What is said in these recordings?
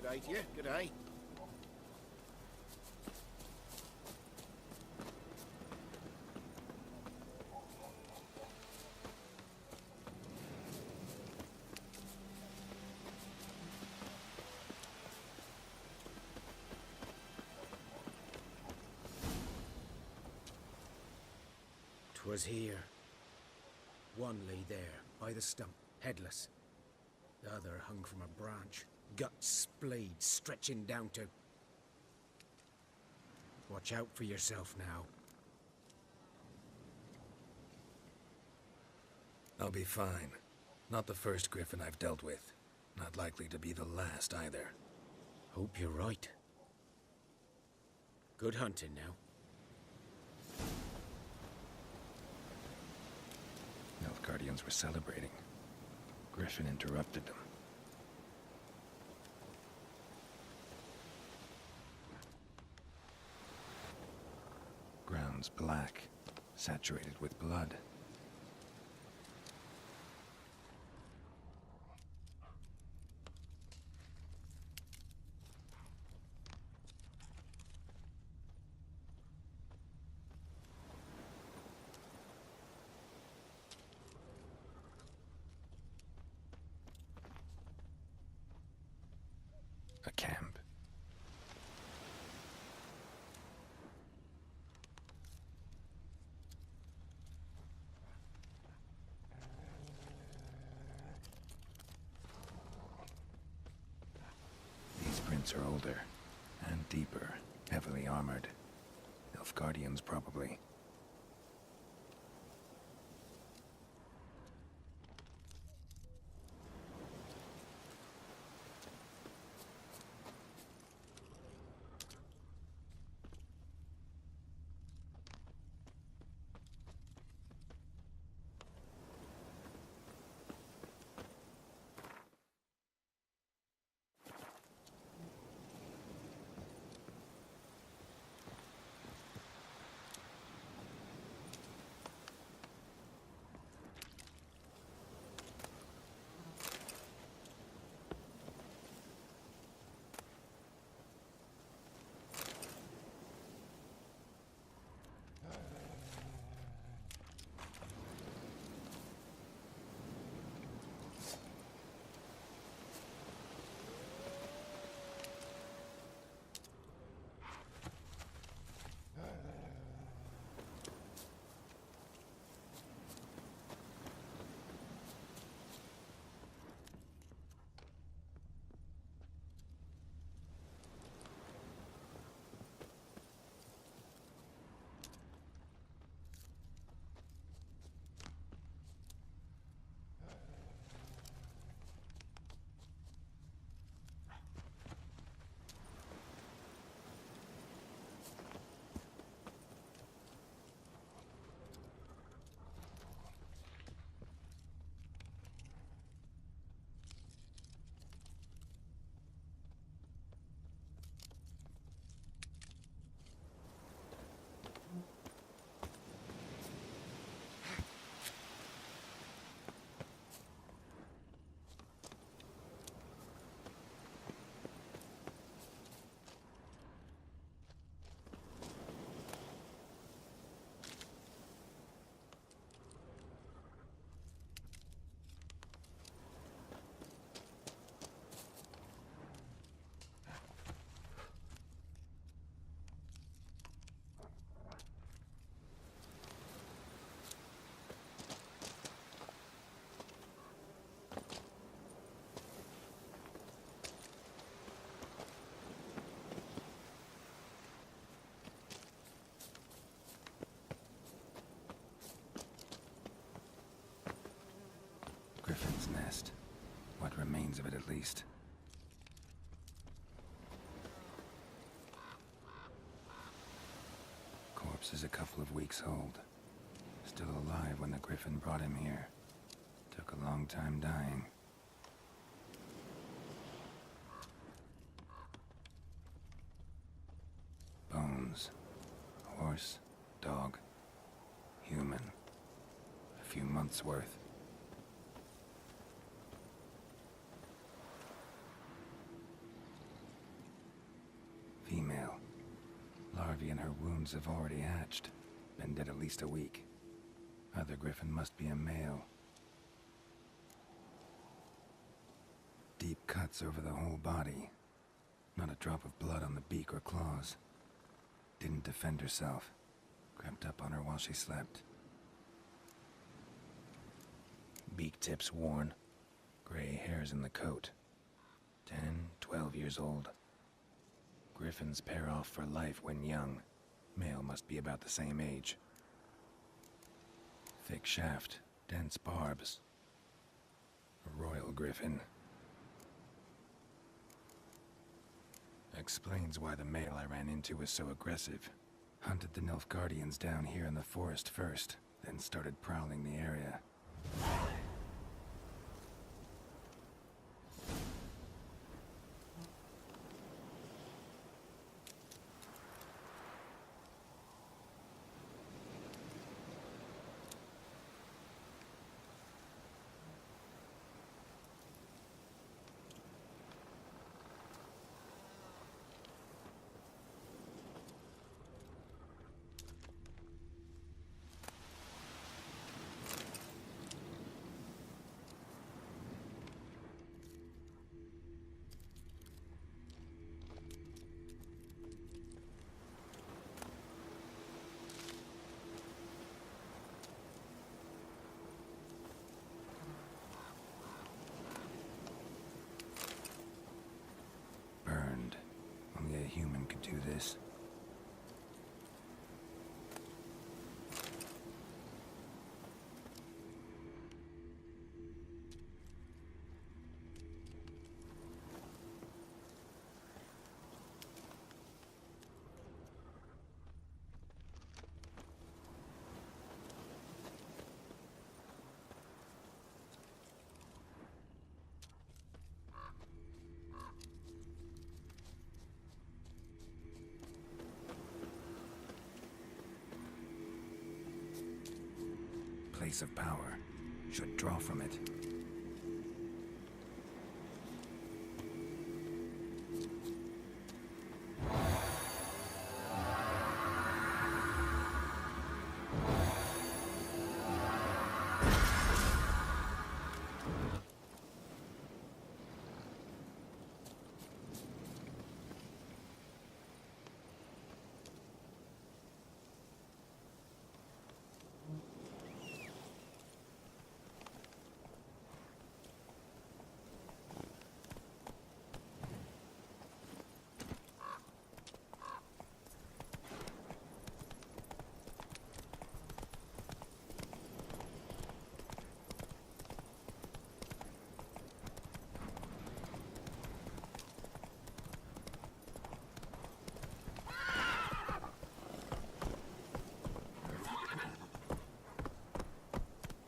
day to you. Good day. 'Twas here. One lay there, by the stump, headless. The other hung from a branch, guts splayed, stretching down to... Watch out for yourself now. I'll be fine. Not the first griffin I've dealt with. Not likely to be the last either. Hope you're right. Good hunting now. Guardians were celebrating. Griffin interrupted them. Ground's black, saturated with blood. A camp. These prints are older and deeper, heavily armored. Elf Guardians, probably. Griffin's nest. What remains of it, at least. Corpse is a couple of weeks old. Still alive when the Griffin brought him here. Took a long time dying. Bones. Horse, dog, human. A few months' worth. her wounds have already hatched. Been dead at least a week. Other griffin must be a male. Deep cuts over the whole body. Not a drop of blood on the beak or claws. Didn't defend herself. Crept up on her while she slept. Beak tips worn. Gray hairs in the coat. 10, 12 years old. Griffins pair off for life when young. Male must be about the same age. Thick shaft, dense barbs. A royal griffin. Explains why the male I ran into was so aggressive. Hunted the Nilfgaardians down here in the forest first, then started prowling the area. Only a human could do this. Place of power. Should draw from it.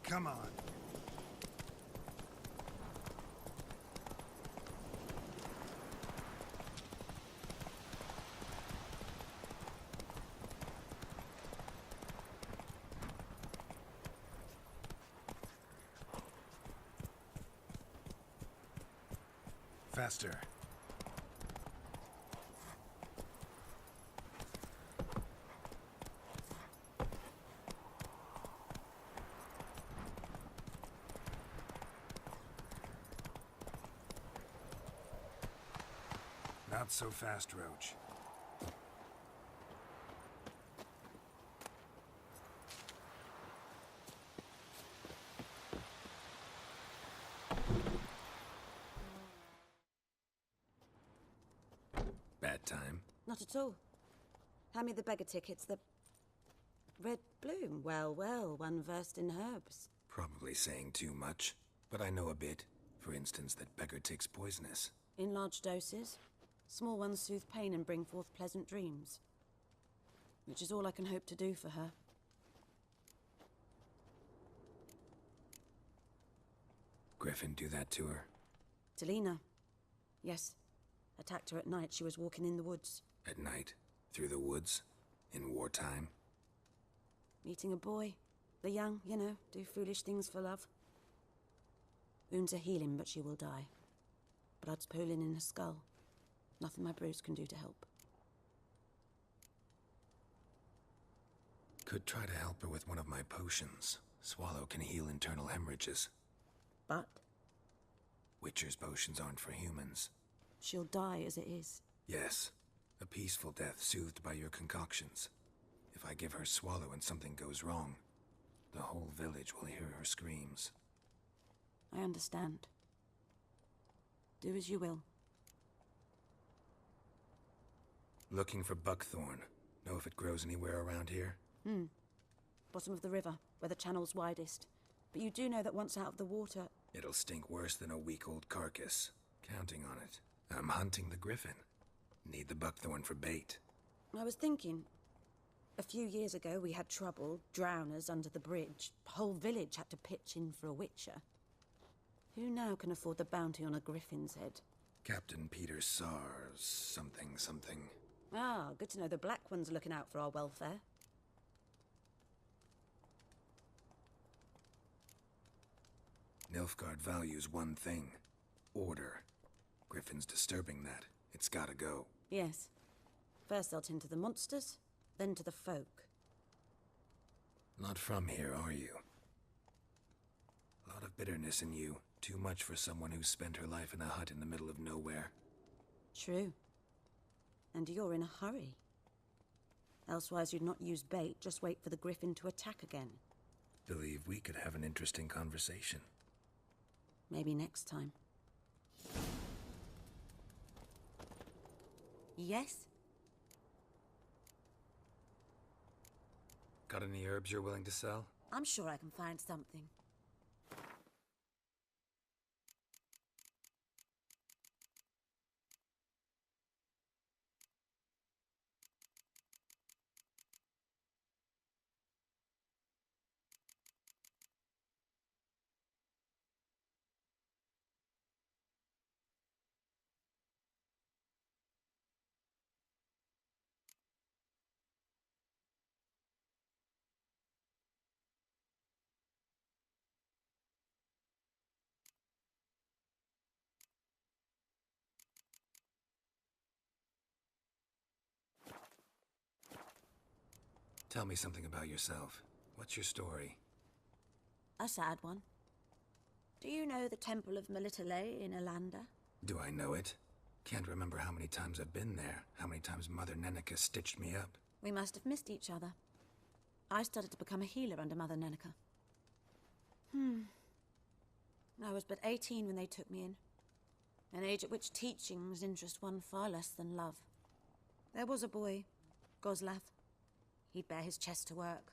Come on. Faster. Not so fast, Roach. Bad time? Not at all. Hand me the beggar tickets, the red bloom. Well, well, one versed in herbs. Probably saying too much, but I know a bit. For instance, that beggar tick's poisonous. In large doses. Small ones soothe pain and bring forth pleasant dreams. Which is all I can hope to do for her. Griffin do that to her? Delina. Yes. Attacked her at night. She was walking in the woods. At night? Through the woods? In wartime? Meeting a boy. The young, you know, do foolish things for love. Wounds are healing, but she will die. Blood's pooling in her skull. Nothing my brews can do to help. Could try to help her with one of my potions. Swallow can heal internal hemorrhages. But Witcher's potions aren't for humans. she'll die as it is. Yes, a peaceful death soothed by your concoctions. If I give her Swallow and something goes wrong, the whole village will hear her screams. I understand. Do as you will. Looking for buckthorn. Know if it grows anywhere around here? Bottom of the river, where the channel's widest. But you do know that once out of the water... It'll stink worse than a week-old carcass. Counting on it. I'm hunting the griffin. Need the buckthorn for bait. I was thinking... A few years ago we had trouble, drowners under the bridge. The whole village had to pitch in for a witcher. Who now can afford the bounty on a griffin's head? Captain Peter Sars, something. Ah, good to know the Black One's looking out for our welfare. Nilfgaard values one thing. Order. Griffin's disturbing that. It's gotta go. Yes. First they'll tend to the monsters, then to the folk. Not from here, are you? A lot of bitterness in you. Too much for someone who spent her life in a hut in the middle of nowhere. True. And you're in a hurry. Elsewise you'd not use bait, just wait for the griffin to attack again. Believe we could have an interesting conversation. Maybe next time. Yes? Got any herbs you're willing to sell? I'm sure I can find something. Tell me something about yourself. What's your story? A sad one. Do you know the Temple of Melitele in Alanda? Do I know it? Can't remember how many times I've been there, how many times Mother Neneka stitched me up. We must have missed each other. I started to become a healer under Mother Neneka. I was but 18 when they took me in. An age at which teachings interest one far less than love. There was a boy, Goslav. He'd bare his chest to work.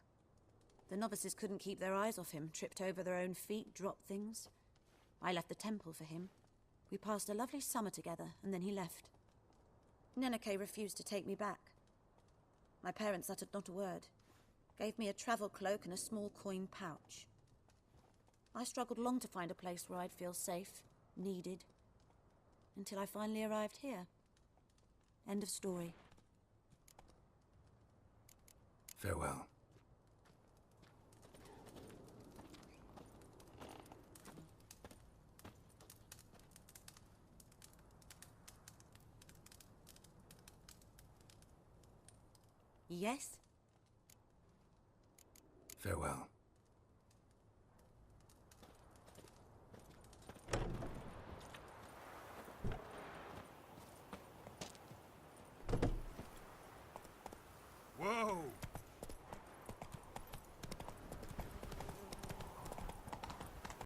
The novices couldn't keep their eyes off him, tripped over their own feet, dropped things. I left the temple for him. We passed a lovely summer together, and then he left. Neneke refused to take me back. My parents uttered not a word. Gave me a travel cloak and a small coin pouch. I struggled long to find a place where I'd feel safe, needed, until I finally arrived here. End of story. Farewell. Yes? Farewell.